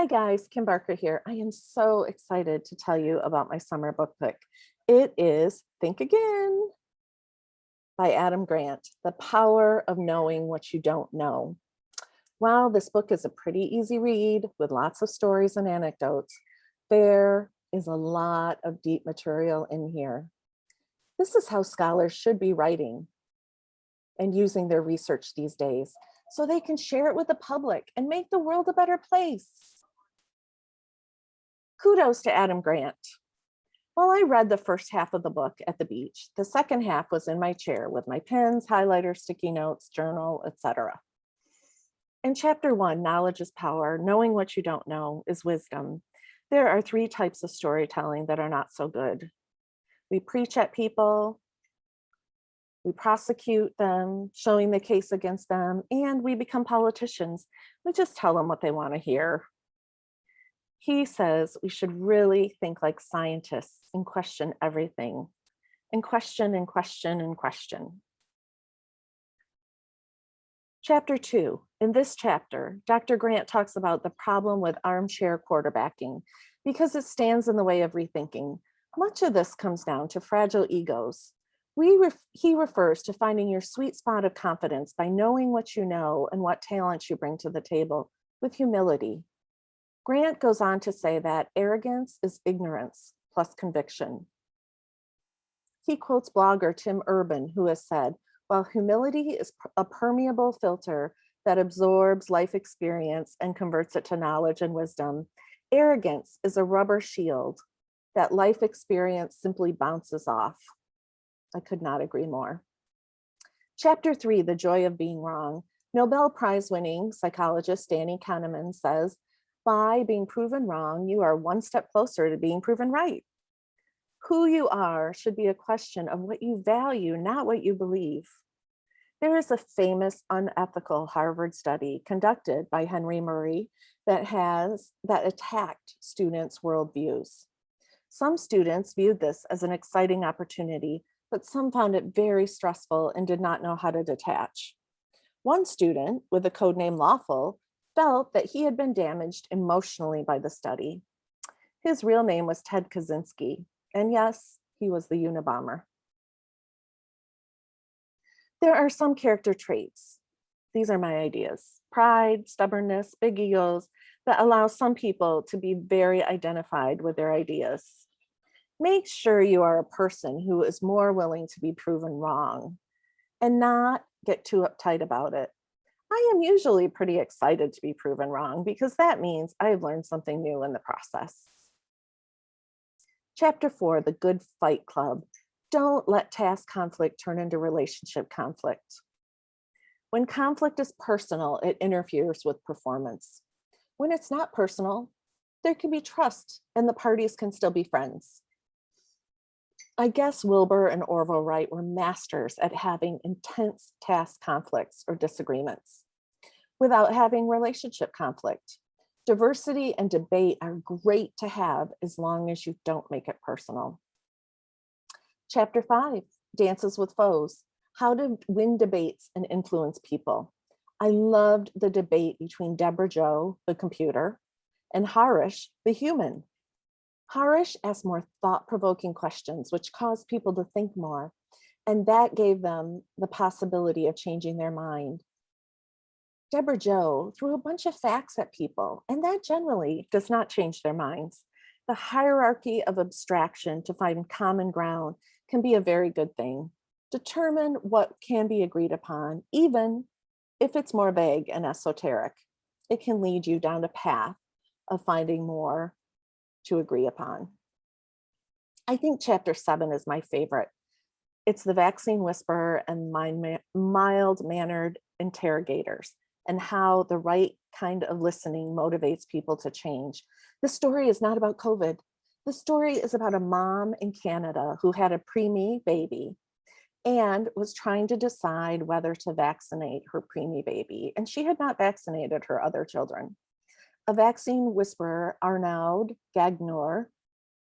Hi guys, Kim Barker here. I am so excited to tell you about my summer book pick. It is Think Again by Adam Grant, The Power of Knowing What You Don't Know. While this book is a pretty easy read with lots of stories and anecdotes, there is a lot of deep material in here. This is how scholars should be writing and using their research these days, so they can share it with the public and make the world a better place. Kudos to Adam Grant. While I read the first half of the book at the beach, the second half was in my chair with my pens, highlighters, sticky notes, journal, etc. In chapter 1, Knowledge is Power, Knowing What You Don't Know is Wisdom, there are 3 types of storytelling that are not so good. We preach at people, we prosecute them, showing the case against them, and we become politicians. We just tell them what they want to hear. He says we should really think like scientists and question everything, and question and question and question. Chapter 2. In this chapter, Dr. Grant talks about the problem with armchair quarterbacking because it stands in the way of rethinking. Much of this comes down to fragile egos. He refers to finding your sweet spot of confidence by knowing what you know and what talents you bring to the table with humility. Grant goes on to say that arrogance is ignorance plus conviction. He quotes blogger Tim Urban, who has said, while humility is a permeable filter that absorbs life experience and converts it to knowledge and wisdom, arrogance is a rubber shield that life experience simply bounces off. I could not agree more. Chapter 3, The Joy of Being Wrong. Nobel Prize-winning psychologist Danny Kahneman says, by being proven wrong, you are one step closer to being proven right. Who you are should be a question of what you value, not what you believe. There is a famous unethical Harvard study conducted by Henry Murray that attacked students' worldviews. Some students viewed this as an exciting opportunity, but some found it very stressful and did not know how to detach. One student, with the codename Lawful, felt that he had been damaged emotionally by the study. His real name was Ted Kaczynski, and yes, he was the Unabomber. There are some character traits. These are my ideas. Pride, stubbornness, big egos that allow some people to be very identified with their ideas. Make sure you are a person who is more willing to be proven wrong and not get too uptight about it. I am usually pretty excited to be proven wrong because that means I have learned something new in the process. Chapter 4, The Good Fight Club. Don't let task conflict turn into relationship conflict. When conflict is personal, it interferes with performance. When it's not personal, there can be trust and the parties can still be friends. I guess Wilbur and Orville Wright were masters at having intense task conflicts or disagreements without having relationship conflict. Diversity and debate are great to have as long as you don't make it personal. Chapter 5, Dances with Foes, How to Win Debates and Influence People. I loved the debate between Deborah Joe, the computer, and Harish, the human. Harish asked more thought-provoking questions, which caused people to think more, and that gave them the possibility of changing their mind. Deborah Joe threw a bunch of facts at people, and that generally does not change their minds. The hierarchy of abstraction to find common ground can be a very good thing. Determine what can be agreed upon, even if it's more vague and esoteric. It can lead you down a path of finding more to agree upon. I think chapter 7 is my favorite. It's the vaccine whisperer and mild-mannered interrogators and how the right kind of listening motivates people to change. The story is not about COVID. The story is about a mom in Canada who had a preemie baby and was trying to decide whether to vaccinate her preemie baby, and she had not vaccinated her other children. A vaccine whisperer, Arnaud Gagnour,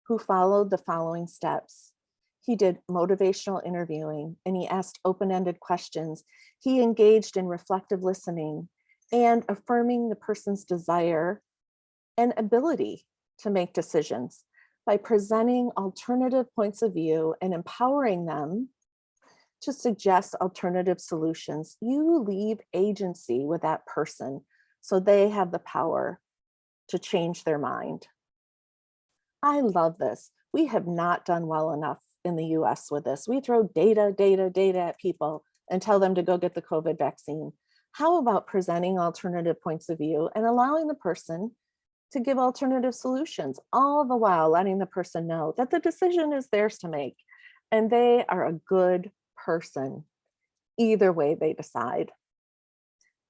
who followed the following steps. He did motivational interviewing and he asked open-ended questions. He engaged in reflective listening and affirming the person's desire and ability to make decisions. By presenting alternative points of view and empowering them to suggest alternative solutions, you leave agency with that person so they have the power to change their mind. I love this. We have not done well enough in the US with this. We throw data, data, data at people and tell them to go get the COVID vaccine. How about presenting alternative points of view and allowing the person to give alternative solutions, all the while letting the person know that the decision is theirs to make and they are a good person, either way they decide.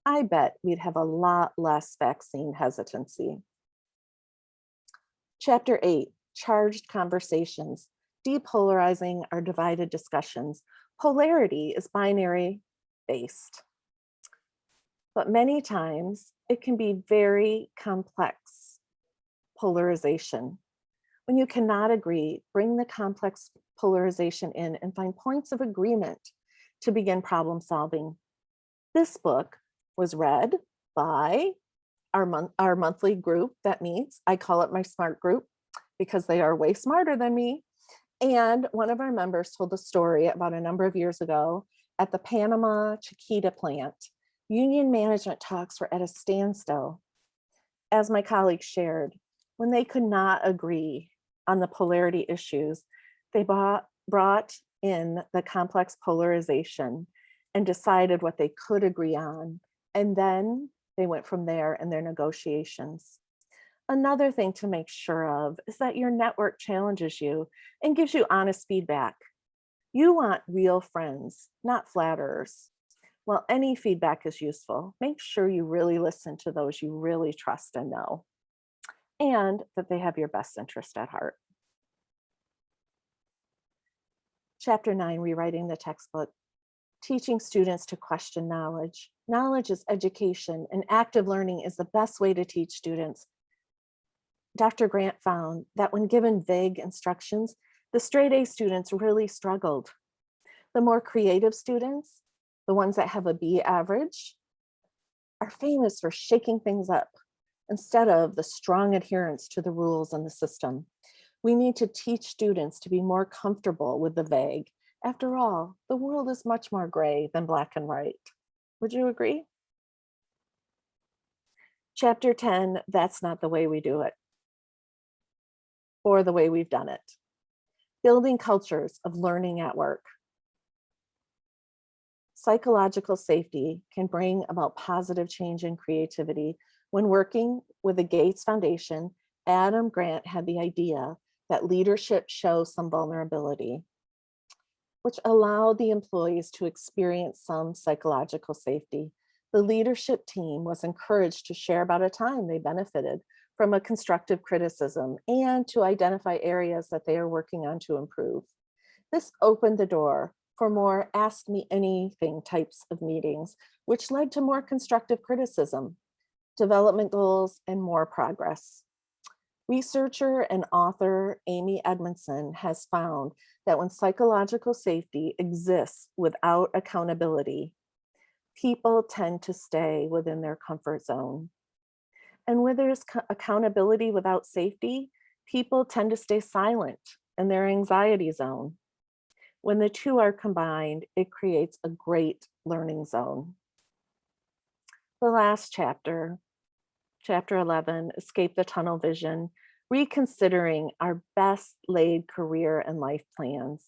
I bet we'd have a lot less vaccine hesitancy. Chapter 8, charged conversations, depolarizing our divided discussions. Polarity is binary based, but many times it can be very complex polarization. When you cannot agree, bring the complex polarization in and find points of agreement to begin problem solving. This book was read by our monthly group that meets. I call it my smart group because they are way smarter than me. And one of our members told a story about a number of years ago at the Panama Chiquita plant. Union management talks were at a standstill. As my colleagues shared, when they could not agree on the polarity issues, they brought in the complex polarization and decided what they could agree on. And then they went from there in their negotiations. Another thing to make sure of is that your network challenges you and gives you honest feedback. You want real friends, not flatterers. While any feedback is useful, make sure you really listen to those you really trust and know, and that they have your best interest at heart. Chapter 9, rewriting the textbook. Teaching students to question knowledge. Knowledge is education, and active learning is the best way to teach students. Dr. Grant found that when given vague instructions, the straight A students really struggled. The more creative students, the ones that have a B average, are famous for shaking things up instead of the strong adherence to the rules and the system. We need to teach students to be more comfortable with the vague. After all, the world is much more gray than black and white. Would you agree? Chapter 10, that's not the way we do it, or the way we've done it. Building cultures of learning at work. Psychological safety can bring about positive change and creativity. When working with the Gates Foundation, Adam Grant had the idea that leadership shows some vulnerability, which allowed the employees to experience some psychological safety. The leadership team was encouraged to share about a time they benefited from a constructive criticism and to identify areas that they are working on to improve. This opened the door for more ask me anything types of meetings, which led to more constructive criticism, development goals, and more progress. Researcher and author Amy Edmondson has found that when psychological safety exists without accountability, people tend to stay within their comfort zone. And where there's accountability without safety, people tend to stay silent in their anxiety zone. When the two are combined, it creates a great learning zone. The last chapter, chapter 11, Escape the Tunnel Vision, reconsidering our best laid career and life plans.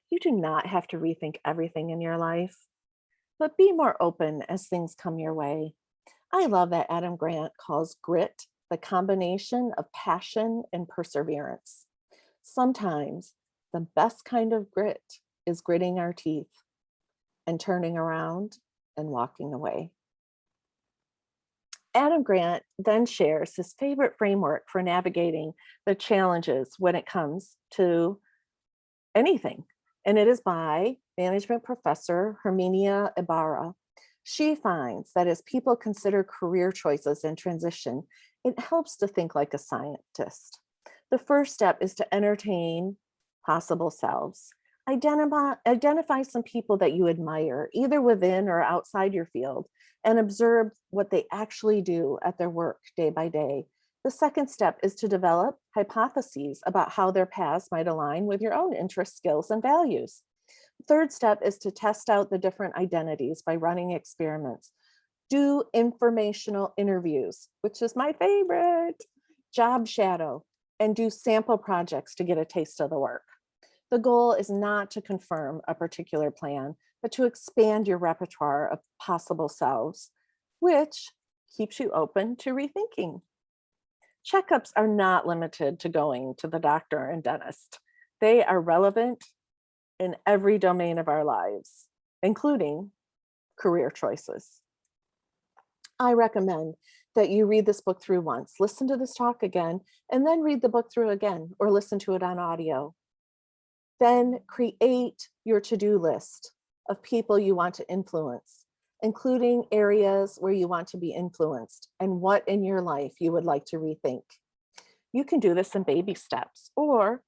You do not have to rethink everything in your life, but be more open as things come your way. I love that Adam Grant calls grit the combination of passion and perseverance. Sometimes the best kind of grit is gritting our teeth and turning around and walking away. Adam Grant then shares his favorite framework for navigating the challenges when it comes to anything, and it is by management professor Herminia Ibarra. She finds that as people consider career choices and transition, it helps to think like a scientist. The first step is to entertain possible selves. Identify some people that you admire, either within or outside your field, and observe what they actually do at their work day by day. The second step is to develop hypotheses about how their paths might align with your own interests, skills, and values. The third step is to test out the different identities by running experiments. Do informational interviews, which is my favorite, job shadow, and do sample projects to get a taste of the work. The goal is not to confirm a particular plan, but to expand your repertoire of possible selves, which keeps you open to rethinking. Checkups are not limited to going to the doctor and dentist. They are relevant in every domain of our lives, including career choices. I recommend that you read this book through once, listen to this talk again, and then read the book through again or listen to it on audio. Then create your to-do list of people you want to influence, including areas where you want to be influenced and what in your life you would like to rethink. You can do this in baby steps or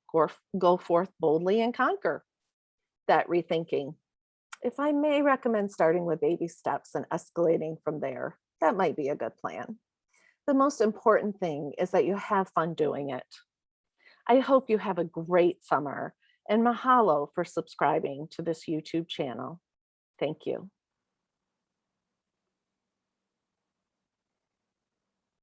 go forth boldly and conquer that rethinking. If I may recommend starting with baby steps and escalating from there, that might be a good plan. The most important thing is that you have fun doing it. I hope you have a great summer, and mahalo for subscribing to this YouTube channel. Thank you.